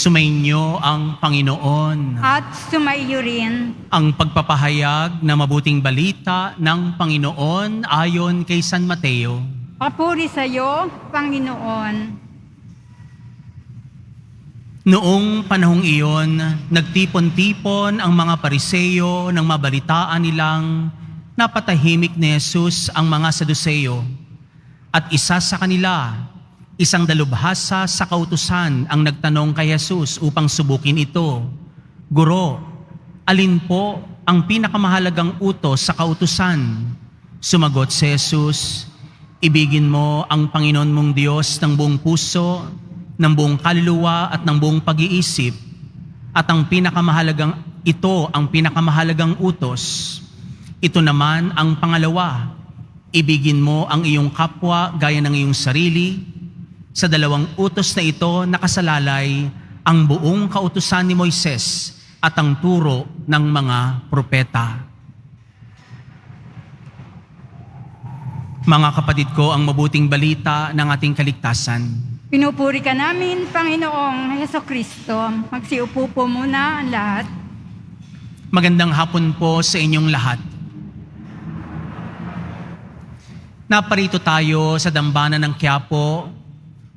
Sumainyo ang Panginoon. At sumaiyo rin. Ang pagpapahayag na mabuting balita ng Panginoon ayon kay San Mateo. Papuri sa iyo, Panginoon. Noong panahong iyon, nagtipon-tipon ang mga Pariseo nang mabalitaan nilang napatahimik ni Jesus ang mga Saduceo. At isa sa kanila, isang dalubhasa sa kautusan ang nagtanong kay Jesus upang subukin ito. Guro, alin po ang pinakamahalagang utos sa kautusan? Sumagot si Jesus, ibigin mo ang Panginoon mong Diyos ng buong puso, ng buong kaluluwa at ng buong pag-iisip. At ang pinakamahalagang utos. Ito naman ang pangalawa, ibigin mo ang iyong kapwa gaya ng iyong sarili. Sa dalawang utos na ito nakasalalay ang buong kautusan ni Moises at ang turo ng mga propeta. Mga kapatid ko, ang mabuting balita ng ating kaligtasan. Pinupuri ka namin, Panginoong Hesukristo. Magsiupo po muna ang lahat. Magandang hapon po sa inyong lahat. Naparito tayo sa dambana ng Quiapo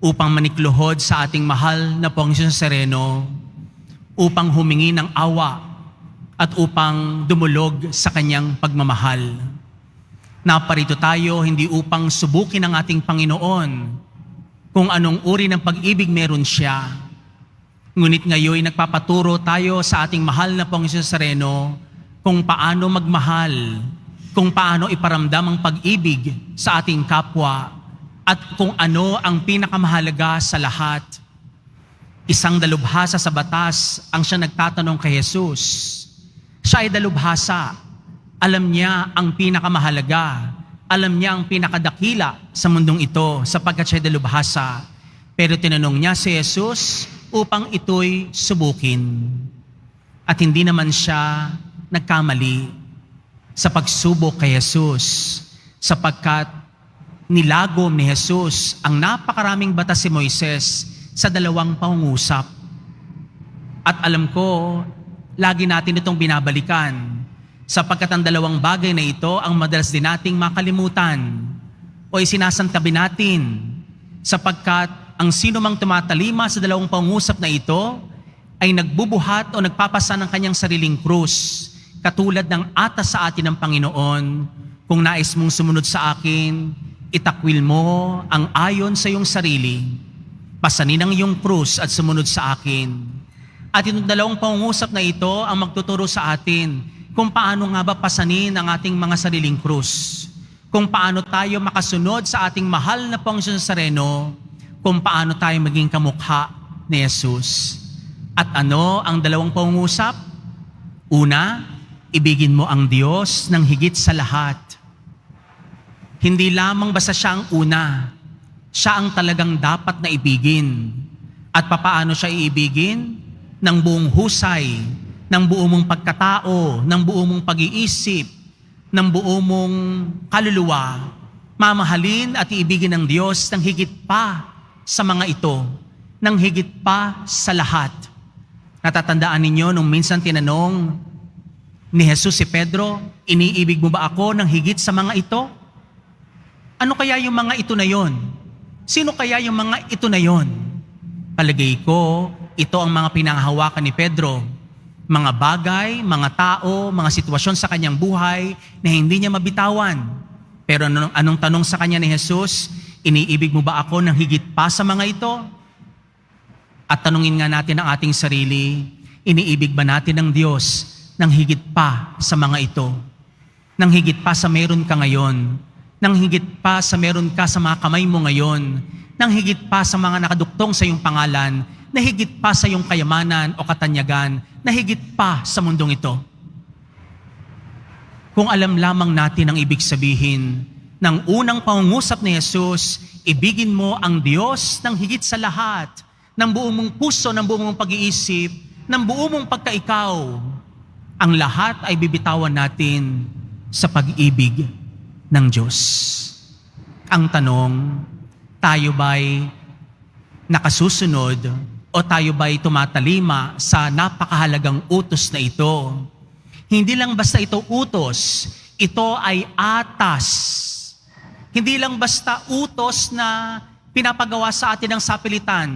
upang manikluhod sa ating mahal na Panginoong Sereno, upang humingi ng awa at upang dumulog sa kanyang pagmamahal. Naparito tayo hindi upang subukin ang ating Panginoon kung anong uri ng pag-ibig meron siya. Ngunit ngayon nagpapaturo tayo sa ating mahal na Panginoong Sereno kung paano magmahal, kung paano iparamdam ang pag-ibig sa ating kapwa, at kung ano ang pinakamahalaga sa lahat. Isang dalubhasa sa batas ang siya nagtatanong kay Jesus. Siya ay dalubhasa. Alam niya ang pinakamahalaga. Alam niya ang pinakadakila sa mundong ito sapagkat siya ay dalubhasa. Pero tinanong niya si Jesus upang ito'y subukin. At hindi naman siya nagkamali sa pagsubok kay Jesus sapagkat nilagom ni Jesus ang napakaraming batas si Moises sa dalawang pangungusap. At alam ko, lagi natin itong binabalikan sapagkat ang dalawang bagay na ito ang madalas din nating makalimutan o isinasantabi natin sapagkat ang sino mang tumatalima sa dalawang pangungusap na ito ay nagbubuhat o nagpapasa ng kanyang sariling krus, katulad ng atas sa atin ng Panginoon, kung nais mong sumunod sa akin, itakwil mo ang ayon sa iyong sarili, pasanin ang iyong krus at sumunod sa akin. At itong dalawang pangungusap na ito ang magtuturo sa atin kung paano nga ba pasanin ang ating mga sariling krus, kung paano tayo makasunod sa ating mahal na Panginoon Sereno, kung paano tayo maging kamukha ni Jesus. At ano ang dalawang pangungusap? Una, ibigin mo ang Diyos ng higit sa lahat. Hindi lamang basta siya ang una, siya ang talagang dapat na ibigin. At papaano siya iibigin? Ng buong husay, ng buong mong pagkatao, ng buong mong pag-iisip, ng buong mong kaluluwa. Mamahalin at iibigin ng Diyos ng higit pa sa mga ito, ng higit pa sa lahat. Natatandaan ninyo nung minsan tinanong ni Jesus si Pedro, iniibig mo ba ako ng higit sa mga ito? Ano kaya yung mga ito na yon? Sino kaya yung mga ito na yon? Palagay ko, ito ang mga pinanghahawakan ni Pedro. Mga bagay, mga tao, mga sitwasyon sa kanyang buhay na hindi niya mabitawan. Pero anong tanong sa kanya ni Jesus? Iniibig mo ba ako ng higit pa sa mga ito? At tanungin nga natin ang ating sarili, iniibig ba natin ng Diyos ng higit pa sa mga ito? Ng higit pa sa meron ka ngayon? Nang higit pa sa meron ka sa mga kamay mo ngayon, nang higit pa sa mga nakaduktong sa iyong pangalan, na higit pa sa iyong kayamanan o katanyagan, na higit pa sa mundong ito. Kung alam lamang natin ang ibig sabihin ng unang pangungusap ni Jesus, ibigin mo ang Diyos ng higit sa lahat, ng buong mong puso, ng buong mong pag-iisip, ng buong mong pagkaikaw, ang lahat ay bibitawan natin sa pag-ibig ng Diyos. Ang tanong, tayo ba'y nakasusunod o O tayo ba'y tumatalima sa napakahalagang utos na ito? Hindi lang basta ito utos, ito ay atas. Hindi lang basta utos na pinapagawa sa atin ng sapilitan,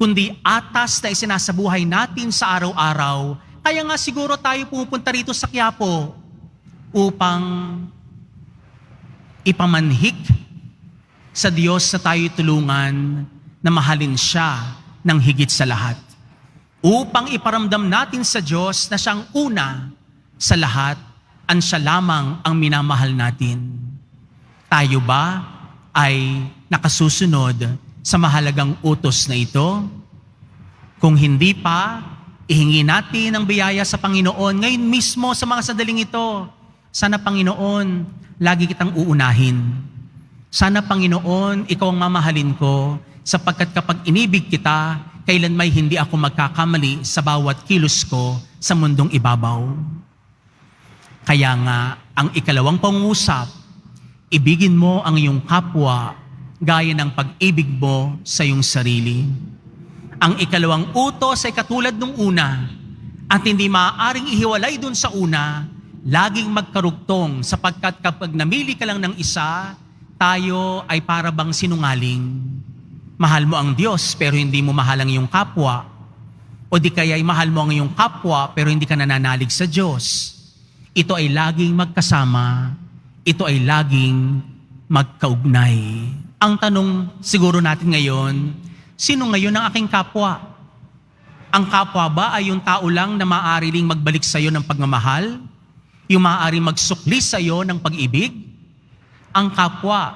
kundi atas na isinasabuhay natin sa araw-araw. Kaya nga siguro tayo pupunta rito sa Quiapo upang ipamanhik sa Diyos na tayo tulungan na mahalin siya ng higit sa lahat. Upang iparamdam natin sa Diyos na siyang una sa lahat, siya lamang ang minamahal natin. Tayo ba ay nakasusunod sa mahalagang utos na ito? Kung hindi pa, ihingi natin ang biyaya sa Panginoon ngayon mismo sa mga sandaling ito. Sana Panginoon, lagi kitang uunahin. Sana Panginoon, ikaw ang mamahalin ko, sapagkat kapag inibig kita, kailan may hindi ako magkakamali sa bawat kilos ko sa mundong ibabaw. Kaya nga, ang ikalawang pangusap, ibigin mo ang iyong kapwa gaya ng pag-ibig mo sa iyong sarili. Ang ikalawang utos ay katulad nung una at hindi maaaring ihiwalay dun sa una, laging magkarugtong sapagkat kapag namili ka lang ng isa, tayo ay para bang sinungaling. Mahal mo ang Diyos pero hindi mo mahal ang iyong kapwa. O di kaya ay mahal mo ang iyong kapwa pero hindi ka nananalig sa Diyos. Ito ay laging magkasama. Ito ay laging magkaugnay. Ang tanong siguro natin ngayon, sino ngayon ang aking kapwa? Ang kapwa ba ay yung tao lang na maaari ring magbalik sa iyo ng pagmamahal? Yung maaari magsukli sa iyo ng pag-ibig? Ang kapwa,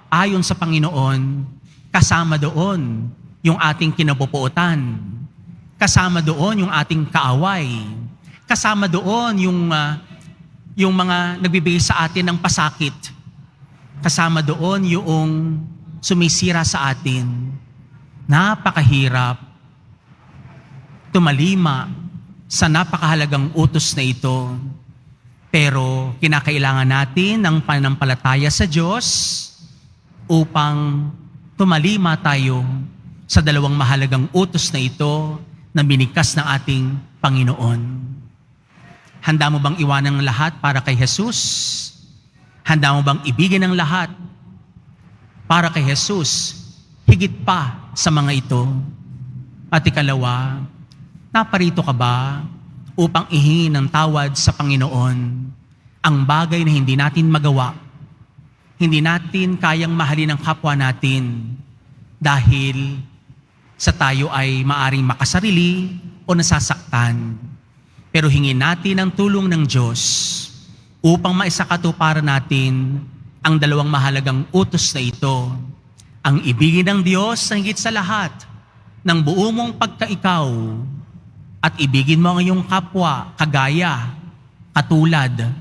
ayon sa Panginoon, kasama doon yung ating kinabubuutan. Kasama doon yung ating kaaway. Kasama doon yung mga nagbibigay sa atin ng pasakit. Kasama doon yung sumisira sa atin. Napakahirap tumalima sa napakahalagang utos na ito. Pero kinakailangan natin ng pananampalataya sa Diyos upang tumalima tayo sa dalawang mahalagang utos na ito na binigkas ng ating Panginoon. Handa mo bang iwanan ang lahat para kay Jesus? Handa mo bang ibigin ang lahat para kay Jesus? Higit pa sa mga ito. At ikalawa, naparito ka ba upang ihingi ng tawad sa Panginoon ang bagay na hindi natin magawa? Hindi natin kayang mahalin ang kapwa natin dahil sa tayo ay maaring makasarili o nasasaktan. Pero hingin natin ang tulong ng Diyos upang maisakatuparan natin ang dalawang mahalagang utos na ito. Ang ibigin ng Diyos na higit sa lahat ng buo mong pagkaikaw at ibigin mo ang iyong kapwa kagaya, katulad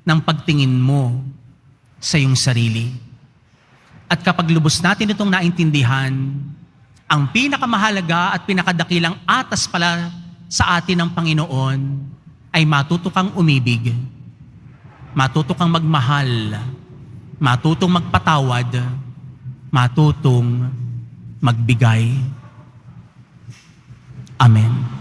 ng pagtingin mo sa iyong sarili. At kapag lubos natin itong naintindihan, ang pinakamahalaga at pinakadakilang atas pala sa atin ng Panginoon ay matuto kang umibig, matuto kang magmahal, matutong magpatawad, matutong magbigay. Amen.